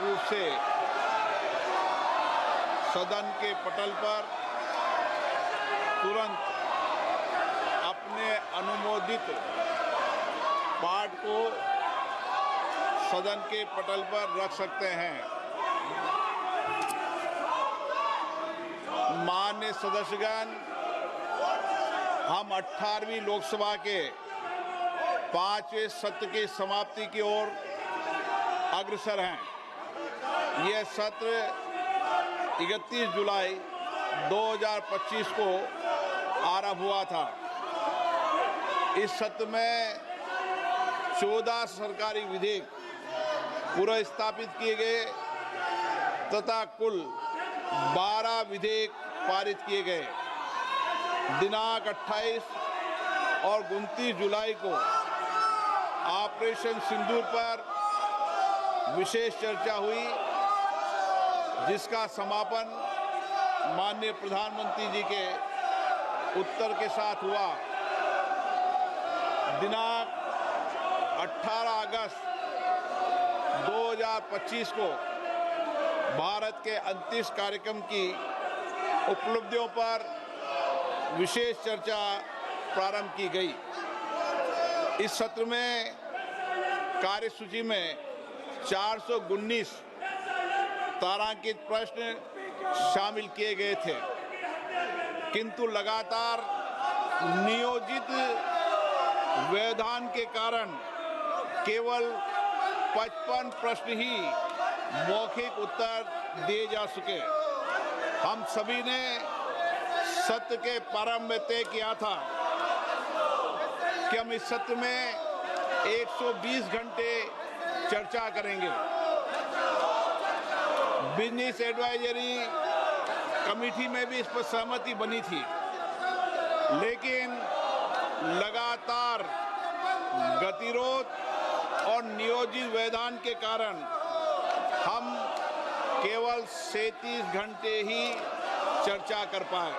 रूप से सदन के पटल पर तुरंत अपने अनुमोदित पाठ को सदन के पटल पर रख सकते हैं। माननीय सदस्यगण, हम 18वीं लोकसभा के 5वें सत्र की समाप्ति की ओर अग्रसर हैं। यह सत्र 31 जुलाई 2025 को आरंभ हुआ था। इस सत्र में 14 सरकारी विधेयक पुनर्स्थापित किए गए तथा कुल 12 विधेयक पारित किए गए। दिनांक 28 और 29 जुलाई को ऑपरेशन सिंदूर पर विशेष चर्चा हुई, जिसका समापन माननीय प्रधानमंत्री जी के उत्तर के साथ हुआ। दिनांक 18 अगस्त 2025 को भारत के अंतरिक्ष कार्यक्रम की उपलब्धियों पर विशेष चर्चा प्रारंभ की गई। इस सत्र में कार्यसूची में 419 तारांकित प्रश्न शामिल किए गए थे, किंतु लगातार नियोजित व्यवधान के कारण केवल 55 प्रश्न ही मौखिक उत्तर दिए जा सके। हम सभी ने सत्र के प्रारंभ में तय किया था कि हम इस सत्र में 120 घंटे चर्चा करेंगे। बिजनेस एडवाइजरी कमेटी में भी इस पर सहमति बनी थी, लेकिन लगातार गतिरोध और नियोजित व्यवधान के कारण हम केवल 37 घंटे ही चर्चा कर पाए।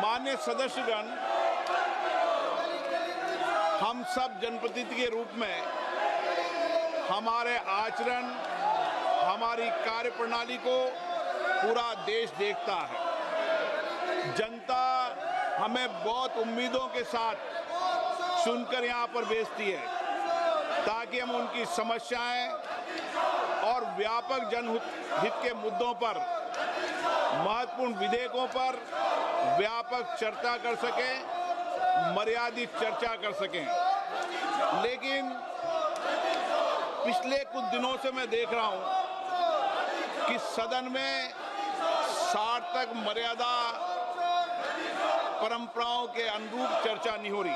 माननीय सदस्यगण, हम सब जनप्रतिनिधि के रूप में हमारे आचरण, हमारी कार्यप्रणाली को पूरा देश देखता है। जनता हमें बहुत उम्मीदों के साथ चुनकर यहाँ पर भेजती है ताकि हम उनकी समस्याएं और व्यापक जनहित के मुद्दों पर, महत्वपूर्ण विधेयकों पर व्यापक चर्चा कर सकें, मर्यादित चर्चा कर सकें। लेकिन पिछले कुछ दिनों से मैं देख रहा हूं कि सदन में सार्थक मर्यादा परंपराओं के अनुरूप चर्चा नहीं हो रही।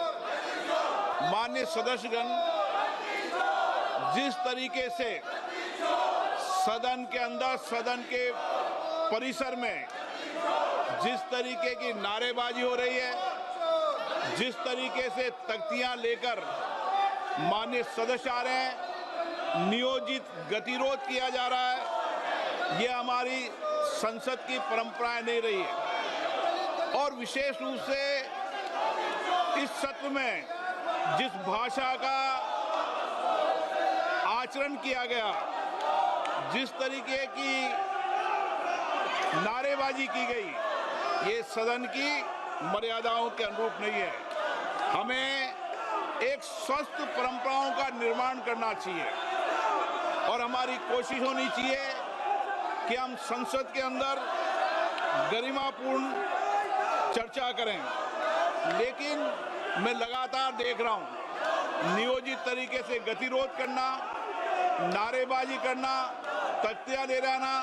माननीय सदस्यगण, जिस तरीके से सदन के अंदर, सदन के परिसर में जिस तरीके की नारेबाजी हो रही है, जिस तरीके से तख्तियां लेकर माननीय सदस्य आ रहे हैं, नियोजित गतिरोध किया जा रहा है, यह हमारी संसद की परंपराएं नहीं रही है। और विशेष रूप से इस सत्र में जिस भाषा का आचरण किया गया, जिस तरीके की नारेबाजी की गई, ये सदन की मर्यादाओं के अनुरूप नहीं है। हमें एक स्वस्थ परंपराओं का निर्माण करना चाहिए और हमारी कोशिश होनी चाहिए कि हम संसद के अंदर गरिमापूर्ण चर्चा करें। लेकिन मैं लगातार देख रहा हूं नियोजित तरीके से गतिरोध करना, नारेबाजी करना, तख्तियां दे रहना।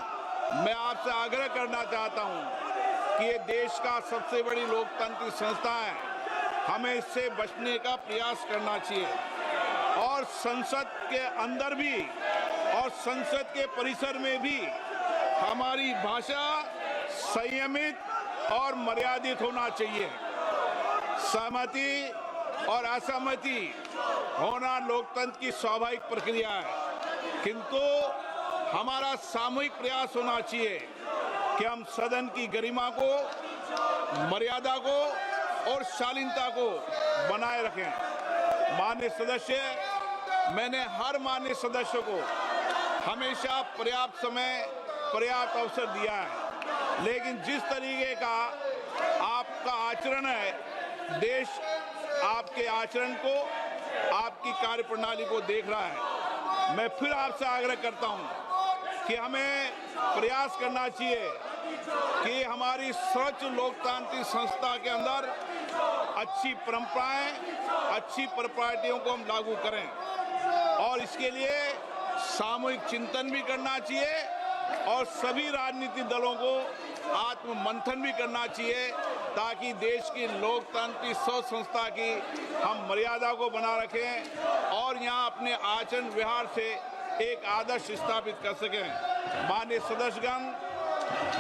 मैं आपसे आग्रह करना चाहता हूं कि ये देश का सबसे बड़ी लोकतांत्रिक संस्था है, हमें इससे बचने का प्रयास करना चाहिए। और संसद के अंदर भी और संसद के परिसर में भी हमारी भाषा संयमित और मर्यादित होना चाहिए। सहमति और असहमति होना लोकतंत्र की स्वाभाविक प्रक्रिया है, किंतु हमारा सामूहिक प्रयास होना चाहिए कि हम सदन की गरिमा को, मर्यादा को और शालीनता को बनाए रखें। माननीय सदस्य, मैंने हर माननीय सदस्य को हमेशा पर्याप्त समय, पर्याप्त अवसर दिया है, लेकिन जिस तरीके का आपका आचरण है, देश आपके आचरण को, आपकी कार्यप्रणाली को देख रहा है। मैं फिर आपसे आग्रह करता हूं कि हमें प्रयास करना चाहिए कि हमारी स्वच्छ लोकतांत्रिक संस्था के अंदर अच्छी परंपराएं, अच्छी प्रॉपर्टियों को हम लागू करें और इसके लिए सामूहिक चिंतन भी करना चाहिए और सभी राजनीतिक दलों को आत्म मंथन भी करना चाहिए ताकि देश की लोकतांत्रिक स्वच्छ संस्था की हम मर्यादा को बना रखें और यहाँ अपने आचरण व्यवहार से एक आदर्श स्थापित कर सकें। माननीय सदस्यगण,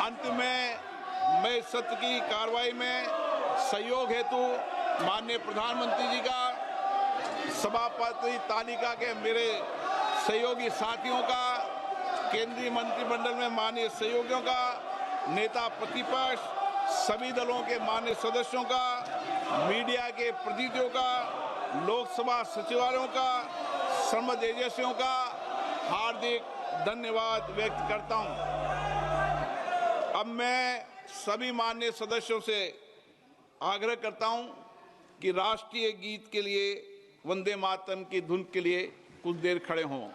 अंत में मैं सत्र की कार्रवाई में सहयोग हेतु माननीय प्रधानमंत्री जी का, सभापति तालिका के मेरे सहयोगी साथियों का, केंद्रीय मंत्रिमंडल में माननीय सहयोगियों का, नेता प्रतिपक्ष, सभी दलों के माननीय सदस्यों का, मीडिया के प्रतिनिधियों का, लोकसभा सचिवालयों का, संबद्ध एजेंसियों का हार्दिक धन्यवाद व्यक्त करता हूं। अब मैं सभी माननीय सदस्यों से आग्रह करता हूं कि राष्ट्रीय गीत के लिए, वंदे मातरम की धुन के लिए कुछ देर खड़े हों।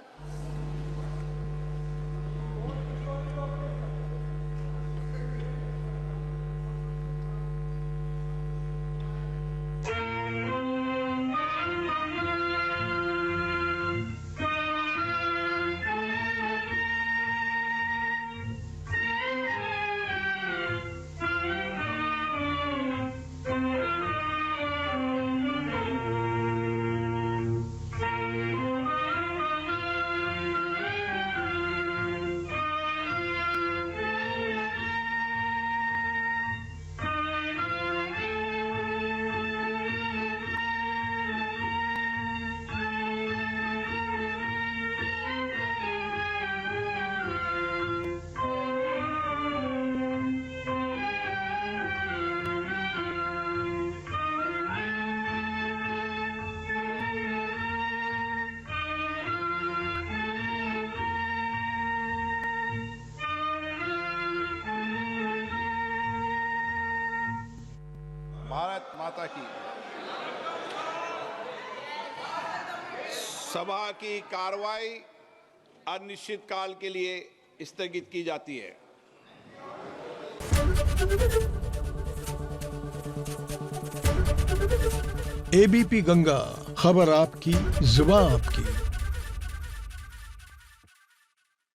भारत माता की। सभा की कार्रवाई अनिश्चित काल के लिए स्थगित की जाती है। एबीपी गंगा, खबर आपकी, जुबान आपकी।